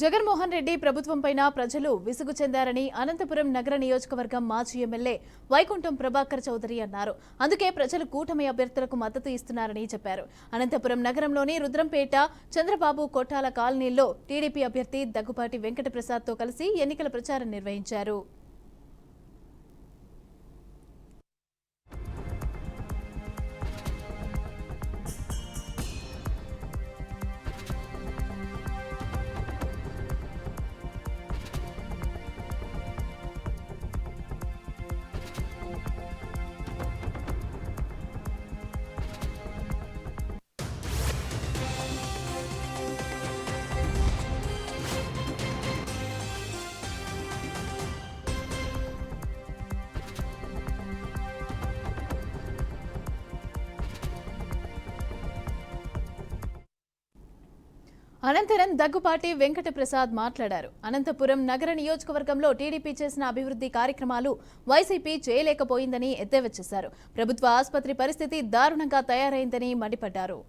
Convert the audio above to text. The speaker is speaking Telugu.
జగన్మోహన్ రెడ్డి ప్రభుత్వంపైన ప్రజలు విసుగు చెందారని అనంతపురం నగర నియోజకవర్గం మాజీ ఎమ్మెల్యే వైకుంఠం ప్రభాకర్ చౌదరి అన్నారు. అందుకే ప్రజలు కూటమి అభ్యర్థులకు మద్దతు ఇస్తున్నారని చెప్పారు. అనంతపురం నగరంలోని రుద్రంపేట, చంద్రబాబు కొట్టాల కాలనీలో టీడీపీ అభ్యర్థి దగ్గుపాటి వెంకటప్రసాద్తో కలిసి ఎన్నికల ప్రచారం నిర్వహించారు. అనంతరం దగ్గుపాటి వెంకటప్రసాద్ మాట్లాడారు. అనంతపురం నగర నియోజకవర్గంలో టీడీపీ చేసిన అభివృద్ధి కార్యక్రమాలు వైసీపీ చేయలేకపోయిందని ఎద్దేవా చేశారు. ప్రభుత్వ ఆసుపత్రి పరిస్థితి దారుణంగా తయారైందని మండిపడ్డారు.